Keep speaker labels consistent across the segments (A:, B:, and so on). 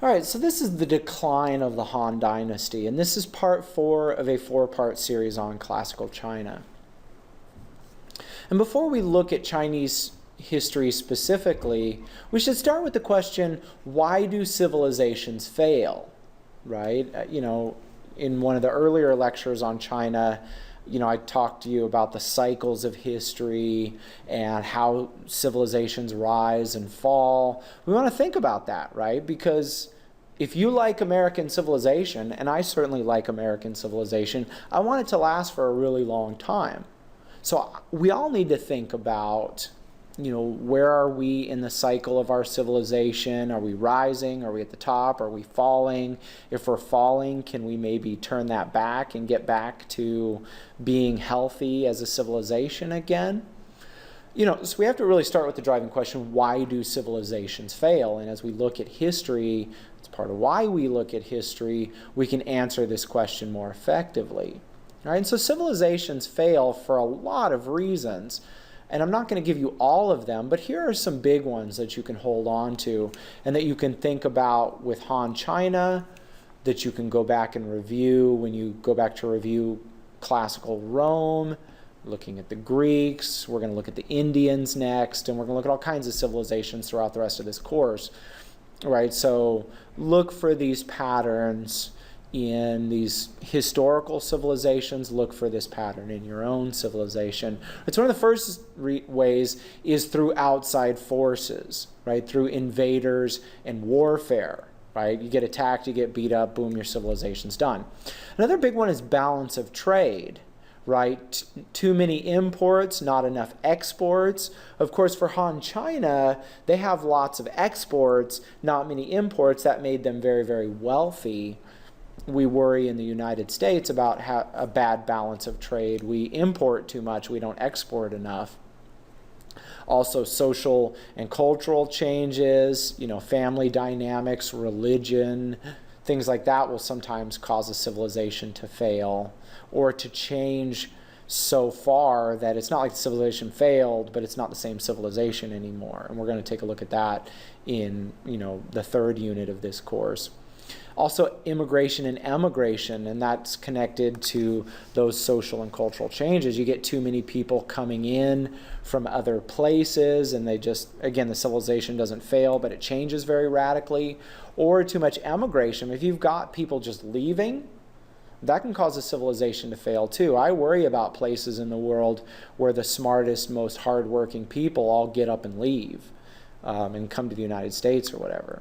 A: All right, so this is the decline of the Han Dynasty, and this is part 4 of a 4-part series on classical China. And before we look at Chinese history specifically, we should start with the question, why do civilizations fail, right? In one of the earlier lectures on China, I talked to you about the cycles of history and how civilizations rise and fall. We want to think about that, right? Because if you like American civilization, and I certainly like American civilization, I want it to last for a really long time. So we all need to think about, where are we in the cycle of our civilization? Are we rising? Are we at the top? Are we falling? If we're falling, can we maybe turn that back and get back to being healthy as a civilization again? So we have to really start with the driving question, why do civilizations fail? And as we look at history, it's part of why we look at history, we can answer this question more effectively. All right, and so civilizations fail for a lot of reasons. And I'm not going to give you all of them, but here are some big ones that you can hold on to and that you can think about with Han China, that you can go back and review when you go back to review classical Rome, looking at the Greeks. We're going to look at the Indians next, and we're going to look at all kinds of civilizations throughout the rest of this course. Right? So look for these patterns in these historical civilizations. Look for this pattern in your own civilization. It's one of the first ways is through outside forces, right? Through invaders and warfare, right? You get attacked, you get beat up, boom, your civilization's done. Another big one is balance of trade, right? Too many imports, not enough exports. Of course, for Han China, they have lots of exports, not many imports. That made them very, very wealthy. We worry in the United States about a bad balance of trade. We import too much, we don't export enough. Also, social and cultural changes, family dynamics, religion, things like that will sometimes cause a civilization to fail or to change so far that it's not like the civilization failed, but it's not the same civilization anymore. And we're going to take a look at that in, the third unit of this course. Also, immigration and emigration, and that's connected to those social and cultural changes. You get too many people coming in from other places, and again, the civilization doesn't fail, but it changes very radically. Or too much emigration. If you've got people just leaving, that can cause a civilization to fail too. I worry about places in the world where the smartest, most hardworking people all get up and leave and come to the United States or whatever.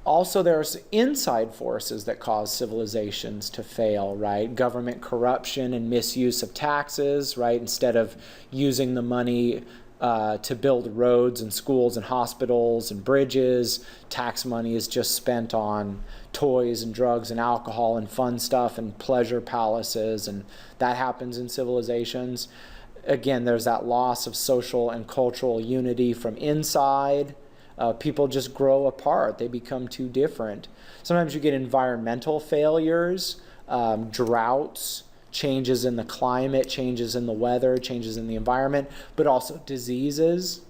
A: Also, there's inside forces that cause civilizations to fail, right? Government corruption and misuse of taxes, right? Instead of using the money to build roads and schools and hospitals and bridges, tax money is just spent on toys and drugs and alcohol and fun stuff and pleasure palaces, and that happens in civilizations. Again, there's that loss of social and cultural unity from inside. People just grow apart. They become too different. Sometimes you get environmental failures, droughts, changes in the climate, changes in the weather, changes in the environment, but also diseases.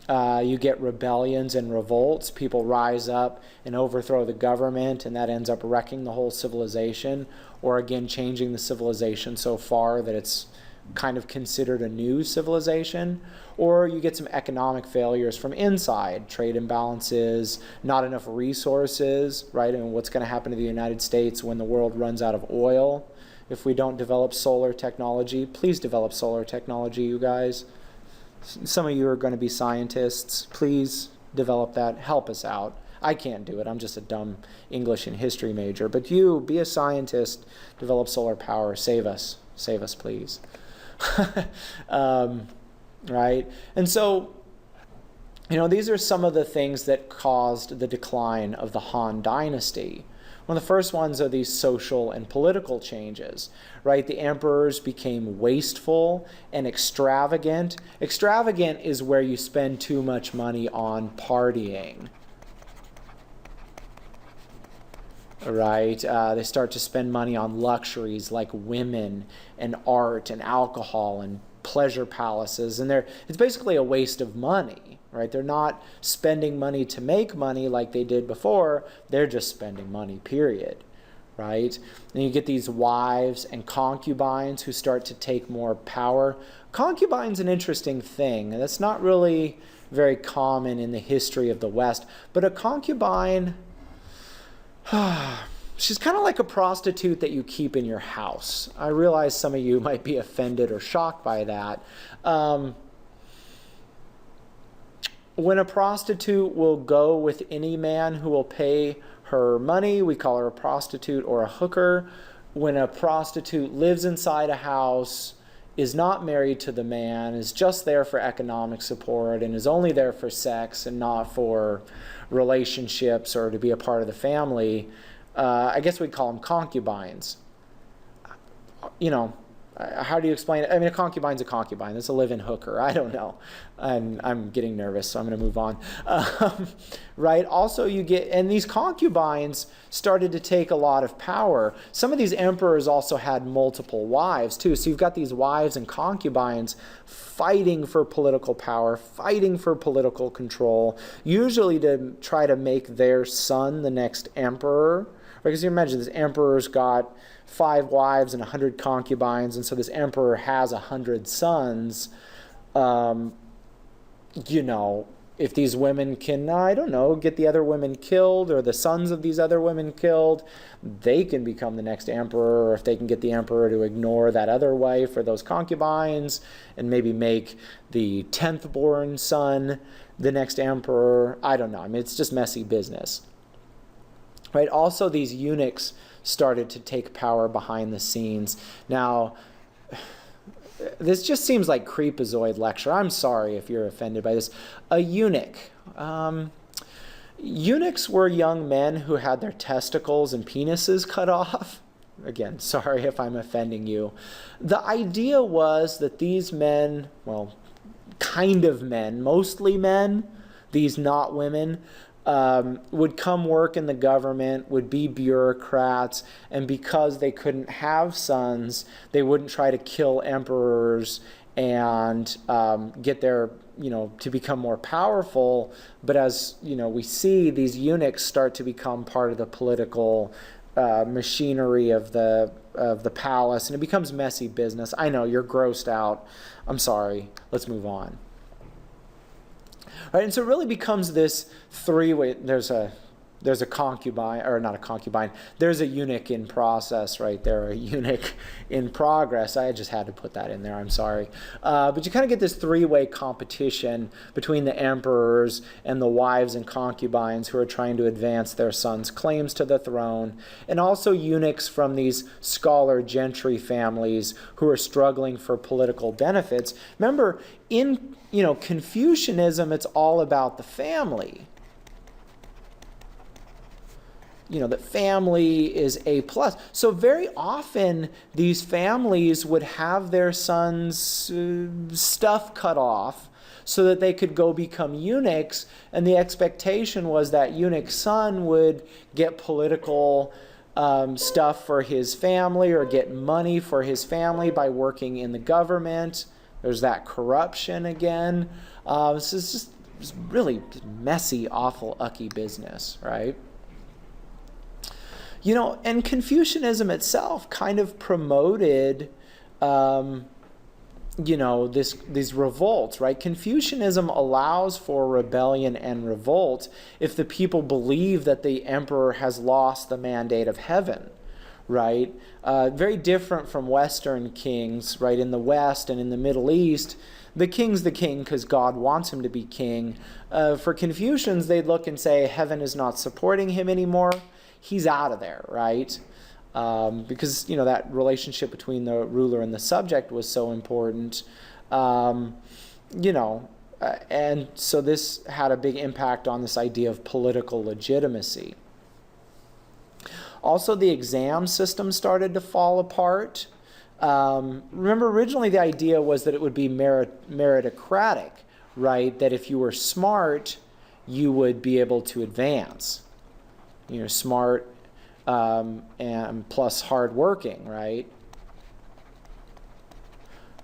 A: You get rebellions and revolts. People rise up and overthrow the government, and that ends up wrecking the whole civilization, or again, changing the civilization so far that it's kind of considered a new civilization. Or you get some economic failures from inside, trade imbalances, not enough resources, right? And what's going to happen to the United States when the world runs out of oil if we don't develop solar technology? Please develop solar technology, you guys. Some of you are going to be scientists. Please develop that. Help us out. I can't do it. I'm just a dumb English and history major. But you, be a scientist, develop solar power. Save us. Save us, please. Right? And so, these are some of the things that caused the decline of the Han Dynasty. One of the first ones are these social and political changes, right? The emperors became wasteful and extravagant. Extravagant is where you spend too much money on partying, right? They start to spend money on luxuries like women and art and alcohol and pleasure palaces, and it's basically a waste of money, right? They're not spending money to make money like they did before. They're just spending money, period, right? And you get these wives and concubines who start to take more power. Concubine's an interesting thing. That's not really very common in the history of the West. But a concubine, she's kind of like a prostitute that you keep in your house. I realize some of you might be offended or shocked by that. When a prostitute will go with any man who will pay her money, we call her a prostitute or a hooker. When a prostitute lives inside a house, is not married to the man, is just there for economic support, and is only there for sex and not for relationships or to be a part of the family, I guess we'd call them concubines. You know, how do you explain it? I mean, a concubine's a concubine. It's a live-in hooker. I don't know. And I'm getting nervous, so I'm going to move on. Right? Also, you get, and these concubines started to take a lot of power. Some of these emperors also had multiple wives, too. So you've got these wives and concubines fighting for political power, fighting for political control, usually to try to make their son the next emperor. Because you imagine this emperor's got 5 wives and 100 concubines, and so this emperor has 100 sons. You know, if these women can, I don't know, get the other women killed or the sons of these other women killed, they can become the next emperor. Or if they can get the emperor to ignore that other wife or those concubines and maybe make the 10th born son the next emperor, I don't know. I mean, it's just messy business. Right? Also, these eunuchs started to take power behind the scenes. Now, this just seems like creepazoid lecture. I'm sorry if you're offended by this. A eunuch. Eunuchs were young men who had their testicles and penises cut off. Again, sorry if I'm offending you. The idea was that these men, well, kind of men, mostly men, these not women, would come work in the government, would be bureaucrats, and because they couldn't have sons, they wouldn't try to kill emperors and get their, to become more powerful. But as, we see, these eunuchs start to become part of the political machinery of the palace, and it becomes messy business. I know, you're grossed out. I'm sorry. Let's move on. Right, and so it really becomes this three-way. There's a concubine, or not a concubine. There's a eunuch in process right there, a eunuch in progress. I just had to put that in there. I'm sorry. But you kind of get this three-way competition between the emperors and the wives and concubines who are trying to advance their sons' claims to the throne, and also eunuchs from these scholar gentry families who are struggling for political benefits. Remember, in Confucianism, it's all about the family. That family is A plus. So very often these families would have their sons' stuff cut off so that they could go become eunuchs, and the expectation was that eunuch son would get political stuff for his family or get money for his family by working in the government. There's that corruption again. This is just really messy, awful, ucky business, right? And Confucianism itself kind of promoted, these revolts, right? Confucianism allows for rebellion and revolt if the people believe that the emperor has lost the mandate of heaven, right? Very different from Western kings, right? In the West and in the Middle East, the king's the king because God wants him to be king. For Confucians, they'd look and say, heaven is not supporting him anymore. He's out of there, right? Because, that relationship between the ruler and the subject was so important. And so this had a big impact on this idea of political legitimacy. Also, the exam system started to fall apart. Remember, originally the idea was that it would be meritocratic, right? That if you were smart, you would be able to advance. Smart and plus hardworking, right?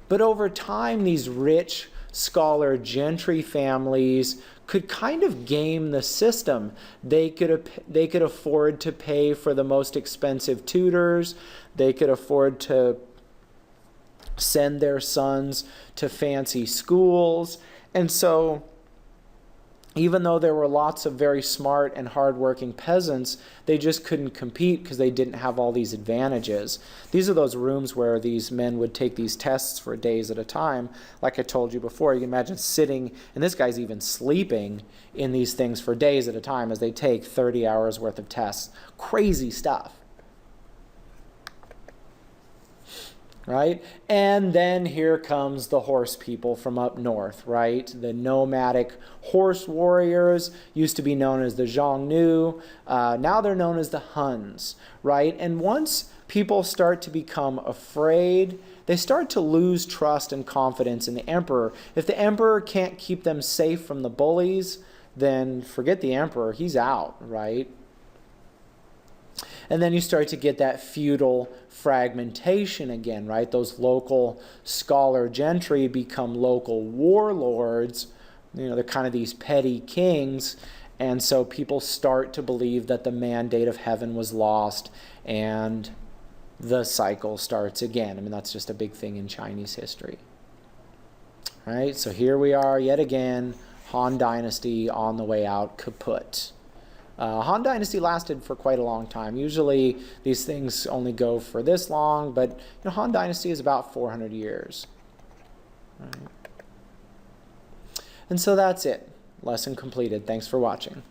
A: But over time, these rich scholar gentry families could kind of game the system. They could afford to pay for the most expensive tutors. They could afford to send their sons to fancy schools. And so even though there were lots of very smart and hardworking peasants, they just couldn't compete because they didn't have all these advantages. These are those rooms where these men would take these tests for days at a time. Like I told you before, you can imagine sitting, and this guy's even sleeping in these things for days at a time as they take 30 hours worth of tests. Crazy stuff. Right? And then here comes the horse people from up north, right? The nomadic horse warriors used to be known as the Xiongnu. Now they're known as the Huns, right? And once people start to become afraid, they start to lose trust and confidence in the emperor. If the emperor can't keep them safe from the bullies, then forget the emperor, he's out, right? And then you start to get that feudal fragmentation again, right? Those local scholar gentry become local warlords. You know, they're kind of these petty kings. And so people start to believe that the mandate of heaven was lost and the cycle starts again. I mean, that's just a big thing in Chinese history. Right? So here we are yet again, Han Dynasty on the way out, kaput. Han Dynasty lasted for quite a long time. Usually these things only go for this long, but you know, Han Dynasty is about 400 years. Right. And so that's it. Lesson completed. Thanks for watching.